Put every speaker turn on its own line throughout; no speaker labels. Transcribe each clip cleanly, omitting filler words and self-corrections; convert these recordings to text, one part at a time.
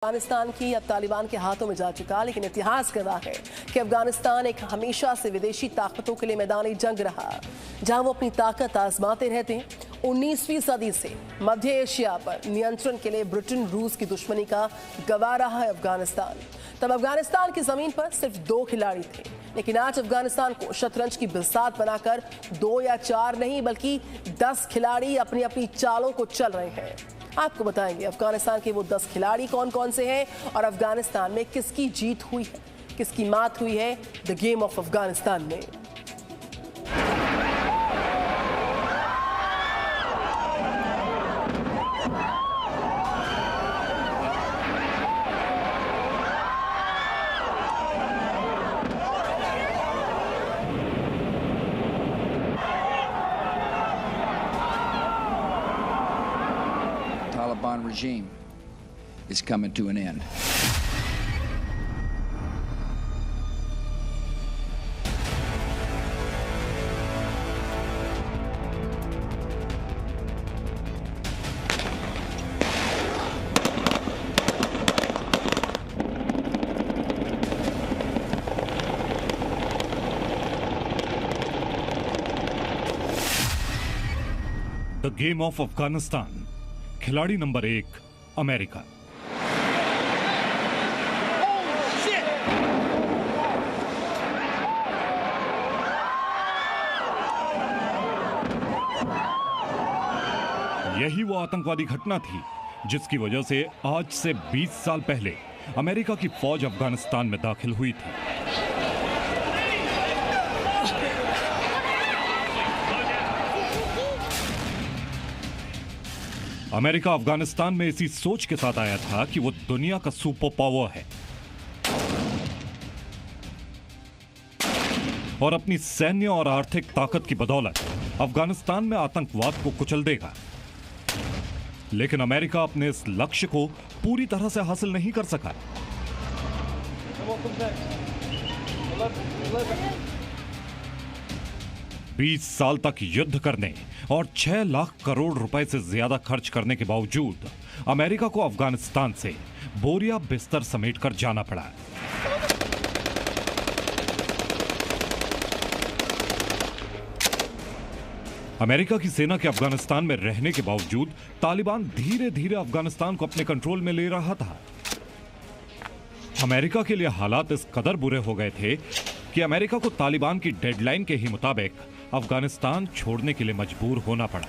अफगानिस्तान की अब तालिबान के हाथों में जा चुका, लेकिन इतिहास गवाह है कि अफगानिस्तान एक हमेशा से विदेशी ताकतों के लिए मैदानी जंग रहा, जहां वो अपनी ताकत आजमाते रहते हैं। 19वीं सदी से मध्य एशिया पर नियंत्रण के लिए ब्रिटेन रूस की दुश्मनी का गवाह रहा है अफगानिस्तान। तब अफगानिस्तान की जमीन पर सिर्फ 2 खिलाड़ी थे, लेकिन आज अफगानिस्तान को शतरंज की बिसात बनाकर 2 या 4 नहीं बल्कि 10 खिलाड़ी अपनी अपनी चालों को चल रहे हैं। आपको बताएंगे अफगानिस्तान के वो 10 खिलाड़ी कौन कौन से हैं और अफगानिस्तान में किसकी जीत हुई है, किसकी मात हुई है द गेम ऑफ अफगानिस्तान में।
Taliban regime is coming to an end.
The Game of Afghanistan. खिलाड़ी नंबर 1 अमेरिका। यही वो आतंकवादी घटना थी जिसकी वजह से आज से 20 साल पहले अमेरिका की फौज अफगानिस्तान में दाखिल हुई थी। अमेरिका अफगानिस्तान में इसी सोच के साथ आया था कि वो दुनिया का सुपर पावर है और अपनी सैन्य और आर्थिक ताकत की बदौलत अफगानिस्तान में आतंकवाद को कुचल देगा। लेकिन अमेरिका अपने इस लक्ष्य को पूरी तरह से हासिल नहीं कर सका। बीस साल तक युद्ध करने और 6 लाख करोड़ रुपए से ज्यादा खर्च करने के बावजूद अमेरिका को अफगानिस्तान से बोरिया बिस्तर समेटकर जाना पड़ा। अमेरिका की सेना के अफगानिस्तान में रहने के बावजूद तालिबान धीरे धीरे अफगानिस्तान को अपने कंट्रोल में ले रहा था। अमेरिका के लिए हालात इस कदर बुरे हो गए थे कि अमेरिका को तालिबान की डेडलाइन के ही मुताबिक अफगानिस्तान छोड़ने के लिए मजबूर होना पड़ा।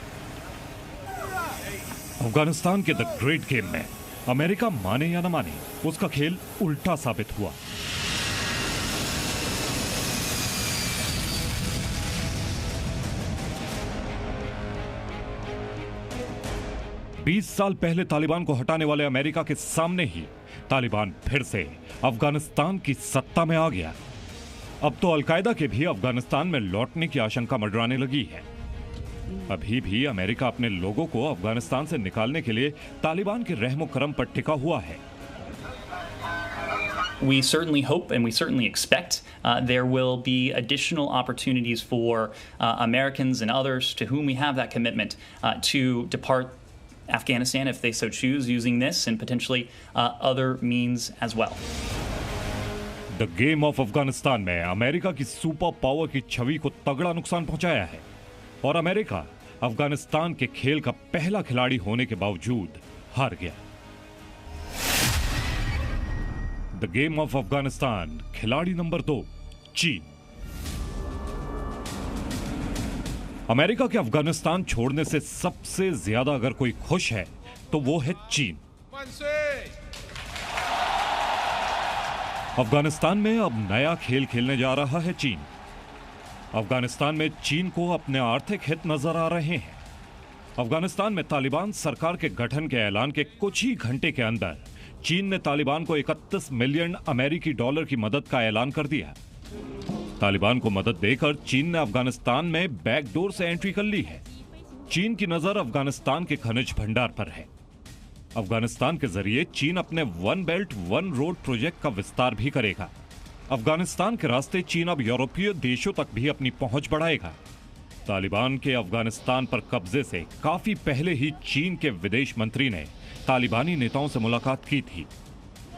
अफगानिस्तान के द ग्रेट गेम में अमेरिका माने या न माने, उसका खेल उल्टा साबित हुआ। बीस साल पहले तालिबान को हटाने वाले अमेरिका के सामने ही तालिबान फिर से अफगानिस्तान की सत्ता में आ गया। अब तो अलकायदा के भी अफगानिस्तान में लौटने की आशंका मंडराने लगी है। अभी भी अमेरिका अपने लोगों को अफगानिस्तान से निकालने के लिए तालिबान के रहमो करम पर टिका हुआ है।
We certainly hope and we certainly expect there will be additional opportunities for Americans and others to whom we have that commitment to depart Afghanistan if they so choose, using this and potentially other means as well.
The game of Afghanistan में America की super power की छवि को तगड़ा नुकसान पहुंचाया है और America Afghanistan के खेल का पहला खिलाड़ी होने के बावजूद हार गया। द गेम ऑफ अफगानिस्तान खिलाड़ी नंबर 2 चीन। अमेरिका के अफगानिस्तान छोड़ने से सबसे ज्यादा अगर कोई खुश है तो वो है चीन। अफगानिस्तान में अब नया खेल खेलने जा रहा है चीन। अफगानिस्तान में चीन को अपने आर्थिक हित नजर आ रहे हैं। अफगानिस्तान में तालिबान सरकार के गठन के ऐलान के कुछ ही घंटे के अंदर चीन ने तालिबान को 31 मिलियन अमेरिकी डॉलर की मदद का ऐलान कर दिया। तालिबान को मदद देकर चीन ने अफगानिस्तान में बैकडोर से एंट्री कर ली है। चीन की नजर अफगानिस्तान के खनिज भंडार पर है। अफगानिस्तान के जरिए चीन अपने one belt one road project का विस्तार भी करेगा। अफगानिस्तान के रास्ते चीन अब यूरोपीय देशों तक भी अपनी पहुंच बढ़ाएगा। तालिबान के अफगानिस्तान पर कब्जे से काफी पहले ही चीन के विदेश मंत्री ने तालिबानी नेताओं से मुलाकात की थी।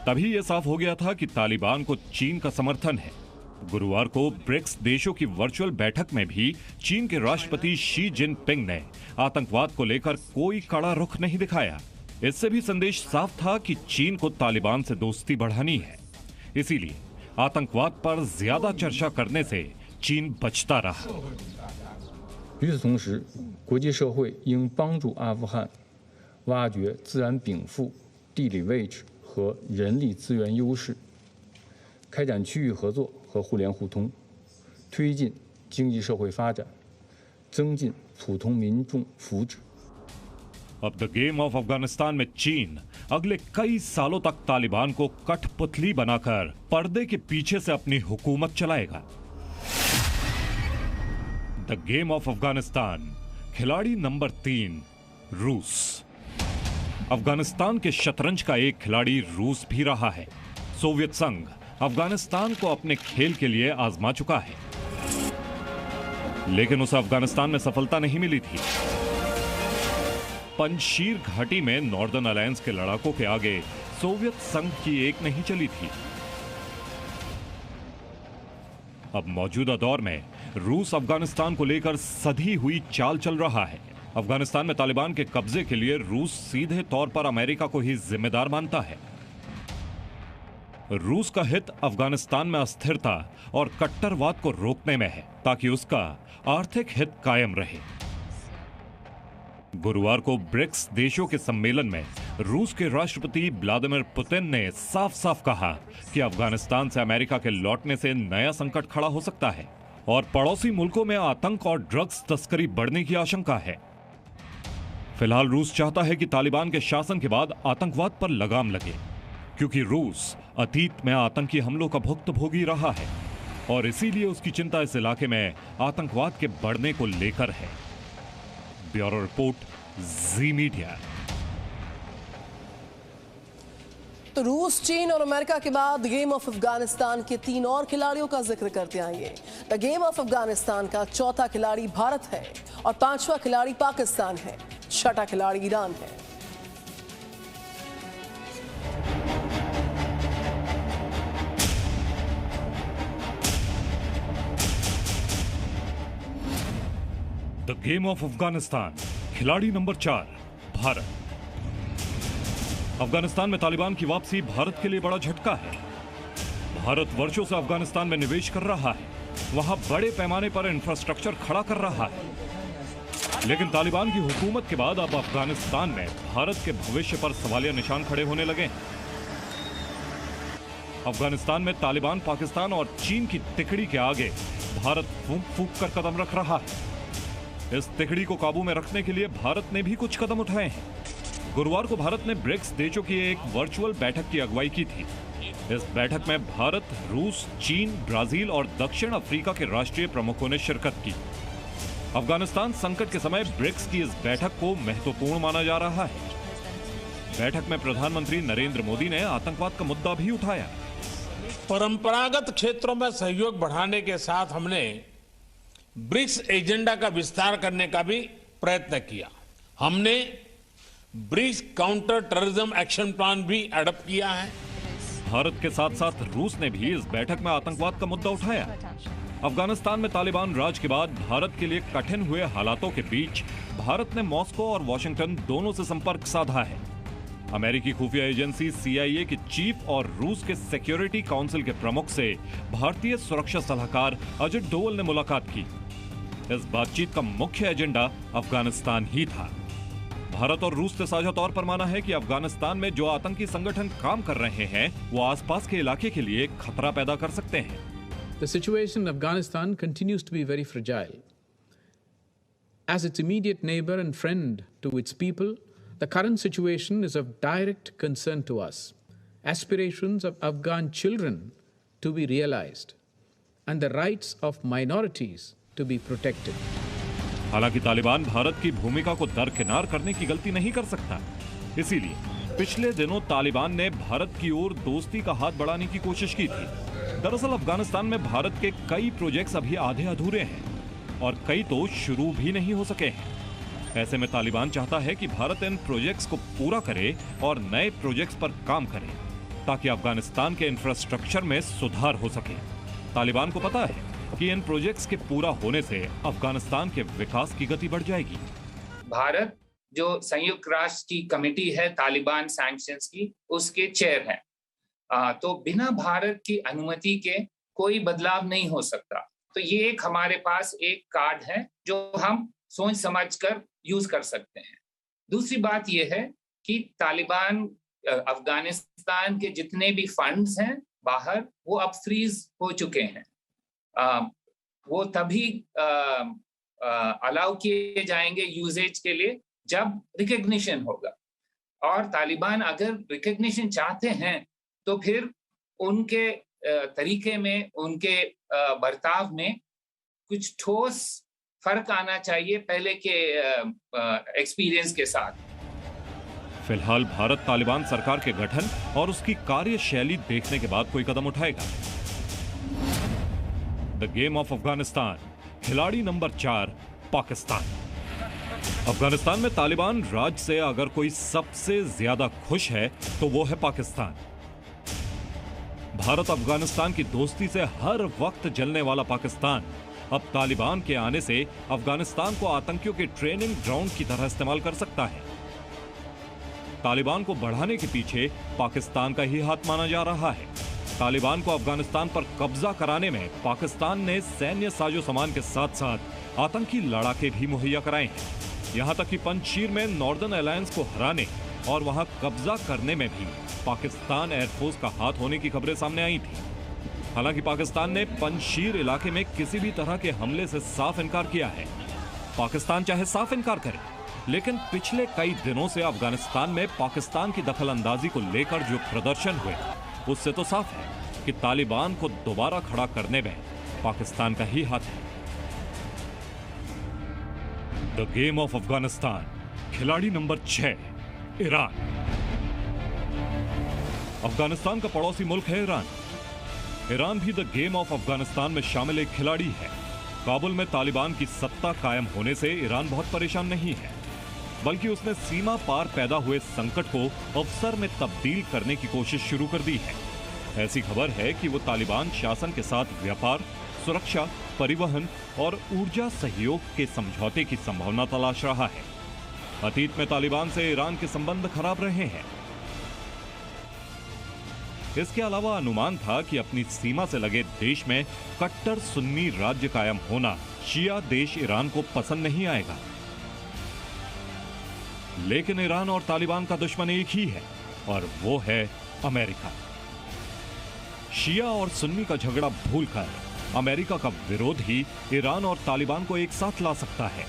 तभी यह साफ हो गया था कि तालिबान को चीन का समर्थन है। गुरुवार को ब्रिक्स देशों की वर्चुअल बैठक में भी चीन के राष्ट्रपति शी जिनपिंग ने आतंकवाद को लेकर कोई कड़ा रुख नहीं दिखाया। इससे भी संदेश साफ था कि चीन को तालिबान से दोस्ती बढ़ानी है, इसीलिए आतंकवाद पर ज्यादा चर्चा करने से चीन बचता रहा।
与此同时，国际社会应帮助阿富汗挖掘自然禀赋、地理位置和人力资源优势，开展区域合作和互联互通，推进经济社会发展，增进普通民众福祉。
अब द गेम ऑफ अफगानिस्तान में चीन अगले कई सालों तक तालिबान को कठपुतली बनाकर पर्दे के पीछे से अपनी हुकूमत चलाएगा। द गेम ऑफ अफगानिस्तान, खिलाड़ी नंबर 3 रूस। अफगानिस्तान के शतरंज का एक खिलाड़ी रूस भी रहा है। सोवियत संघ अफगानिस्तान को अपने खेल के लिए आजमा चुका है, लेकिन उसे अफगानिस्तान में सफलता नहीं मिली थी। पंजशीर घाटी में नॉर्दर्न अलायंस के लड़ाकों के आगे सोवियत संघ की एक नहीं चली थी। अब मौजूदा दौर में रूस अफगानिस्तान को लेकर सधी हुई चाल चल रहा है। अफगानिस्तान में तालिबान के कब्जे के लिए रूस सीधे तौर पर अमेरिका को ही जिम्मेदार मानता है। रूस का हित अफगानिस्तान में अस्थिरता और कट्टरवाद को रोकने में है, ताकि उसका आर्थिक हित कायम रहे। गुरुवार को ब्रिक्स देशों के सम्मेलन में रूस के राष्ट्रपति व्लादिमीर पुतिन ने साफ साफ कहा कि अफगानिस्तान से अमेरिका के लौटने से नया संकट खड़ा हो सकता है और पड़ोसी मुल्कों में आतंक और ड्रग्स तस्करी बढ़ने की आशंका है। फिलहाल रूस चाहता है कि तालिबान के शासन के बाद आतंकवाद पर लगाम लगे, क्योंकि रूस अतीत में आतंकी हमलों का भुक्तभोगी रहा है और इसीलिए उसकी चिंता इस इलाके में आतंकवाद के बढ़ने को लेकर है। ब्यूरो रिपोर्ट, जी मीडिया।
तो रूस, चीन और अमेरिका के बाद गेम ऑफ अफगानिस्तान के 3 और खिलाड़ियों का जिक्र करते आएंगे। द गेम ऑफ अफगानिस्तान का चौथा खिलाड़ी भारत है और 5वां खिलाड़ी पाकिस्तान है, 6ठा खिलाड़ी ईरान है।
द गेम ऑफ अफगानिस्तान, खिलाड़ी नंबर 4 भारत। अफगानिस्तान में तालिबान की वापसी भारत के लिए बड़ा झटका है। भारत वर्षों से अफगानिस्तान में निवेश कर रहा है, वहां बड़े पैमाने पर इंफ्रास्ट्रक्चर खड़ा कर रहा है, लेकिन तालिबान की हुकूमत के बाद अब अफगानिस्तान में भारत के भविष्य पर सवालिया निशान खड़े होने लगे हैं। अफगानिस्तान में तालिबान, पाकिस्तान और चीन की तिकड़ी के आगे भारत फूंक फूंक कर कदम रख रहा है। इस तिकड़ी को काबू में रखने के लिए भारत ने भी कुछ कदम उठाए हैं। गुरुवार को भारत ने ब्रिक्स देशों की एक वर्चुअल बैठक की अगुवाई की थी। इस बैठक में भारत, रूस, चीन, ब्राजील और दक्षिण अफ्रीका के राष्ट्रीय प्रमुखों ने शिरकत की। अफगानिस्तान संकट के समय ब्रिक्स की इस बैठक को महत्वपूर्ण माना जा रहा है। बैठक में प्रधानमंत्री नरेंद्र मोदी ने आतंकवाद का मुद्दा भी उठाया।
परंपरागत क्षेत्रों में सहयोग बढ़ाने के साथ हमने ब्रिक्स एजेंडा का विस्तार करने का भी प्रयत्न किया। हमने BRICS counter terrorism action plan भी एडॉप्ट किया है।
भारत के साथ साथ रूस ने भी इस बैठक में आतंकवाद का मुद्दा उठाया। अफगानिस्तान में तालिबान राज के बाद भारत के लिए कठिन हुए हालातों के बीच भारत ने मॉस्को और वॉशिंगटन दोनों से संपर्क साधा है। अमेरिकी खुफिया एजेंसी CIA के चीफ और रूस के सिक्योरिटी काउंसिल के प्रमुख से भारतीय सुरक्षा सलाहकार अजित डोवल ने मुलाकात की। इस बातचीत का मुख्य एजेंडा अफगानिस्तान ही था। भारत और रूस ने साझा तौर पर माना है कि अफगानिस्तान में जो आतंकी संगठन काम कर रहे हैं वो आसपास के इलाके के लिए खतरा पैदा कर सकते हैं।
The situation in Afghanistan continues to be very fragile. As its immediate neighbor and friend to its people, the current situation is of direct concern to us. Aspirations of Afghan children to be realized and the rights of minorities to be protected.
हालांकि तालिबान भारत की भूमिका को दरकिनार करने की गलती नहीं कर सकता। इसीलिए पिछले दिनों तालिबान ने भारत की ओर दोस्ती का हाथ बढ़ाने की कोशिश की थी। दरअसल अफगानिस्तान में भारत के कई प्रोजेक्ट्स अभी आधे अधूरे हैं और कई तो शुरू भी नहीं हो सके हैं। ऐसे में तालिबान चाहता है कि भारत इन प्रोजेक्ट्स को पूरा करे और नए प्रोजेक्ट्स पर काम करे। ताकि अफगानिस्तान के इंफ्रास्ट्रक्चर में सुधार हो सके। तालिबान को पता है कि इन प्रोजेक्ट्स के पूरा होने से अफगानिस्तान के विकास की गति बढ़ जाएगी।
भारत जो संयुक्त राष्ट्र की कमेटी है तालिबान सैंक्शंस की, उसके चेयर हैं। तो बिना भारत की अनुमति के कोई बदलाव नहीं हो सकता। तो ये एक हमारे पास एक कार्ड है जो हम सोच समझकर यूज कर सकते हैं। दूसरी बात ये है कि तालिबान अफगानिस्तान के जितने भी फंड्स हैं बाहर, वो अब फ्रीज हो चुके हैं। वो तभी अलाउ किए जाएंगे यूजेज के लिए जब रिकग्निशन होगा। और तालिबान अगर रिकग्निशन चाहते हैं तो फिर उनके तरीके में, उनके बर्ताव में कुछ ठोस फर्क आना चाहिए पहले के एक्सपीरियंस के साथ।
फिलहाल भारत तालिबान सरकार के गठन और उसकी कार्यशैली देखने के बाद कोई कदम उठाएगा। द गेम ऑफ अफगानिस्तान, खिलाड़ी नंबर 4 पाकिस्तान। अफगानिस्तान में तालिबान राज से अगर कोई सबसे ज्यादा खुश है तो वो है पाकिस्तान। भारत अफगानिस्तान की दोस्ती से हर वक्त जलने वाला पाकिस्तान अब तालिबान के आने से अफगानिस्तान को आतंकियों के ट्रेनिंग ग्राउंड की तरह इस्तेमाल कर सकता है। तालिबान को बढ़ाने के पीछे पाकिस्तान का ही हाथ माना जा रहा है। तालिबान को अफगानिस्तान पर कब्जा कराने में पाकिस्तान ने सैन्य साजो सामान के साथ साथ आतंकी लड़ाके भी मुहैया कराए हैं। यहां तक कि पंजशीर में नॉर्दर्न अलायंस को हराने और वहां कब्जा करने में भी पाकिस्तान एयरफोर्स का हाथ होने की खबरें सामने आई थी। हालांकि पाकिस्तान ने पंजशीर इलाके में किसी भी तरह के हमले से साफ इनकार किया है। पाकिस्तान चाहे साफ इनकार करे, लेकिन पिछले कई दिनों से अफगानिस्तान में पाकिस्तान की दखलंदाजी को लेकर जो प्रदर्शन हुए, उससे तो साफ है कि तालिबान को दोबारा खड़ा करने में पाकिस्तान का ही हाथ है। द गेम ऑफ अफगानिस्तान, खिलाड़ी नंबर 6 ईरान। अफगानिस्तान का पड़ोसी मुल्क है ईरान। ईरान भी द गेम ऑफ अफगानिस्तान में शामिल एक खिलाड़ी है। काबुल में तालिबान की सत्ता कायम होने से ईरान बहुत परेशान नहीं है, बल्कि उसने सीमा पार पैदा हुए संकट को अवसर में तब्दील करने की कोशिश शुरू कर दी है। ऐसी खबर है कि वो तालिबान शासन के साथ व्यापार, सुरक्षा, परिवहन और ऊर्जा सहयोग के समझौते की संभावना तलाश रहा है। अतीत में तालिबान से ईरान के संबंध खराब रहे हैं। इसके अलावा अनुमान था कि अपनी सीमा से लगे देश में कट्टर सुन्नी राज्य कायम होना शिया देश ईरान को पसंद नहीं आएगा। लेकिन ईरान और तालिबान का दुश्मन एक ही है और वो है अमेरिका। शिया और सुन्नी का झगड़ा भूलकर अमेरिका का विरोध ही ईरान और तालिबान को एक साथ ला सकता है।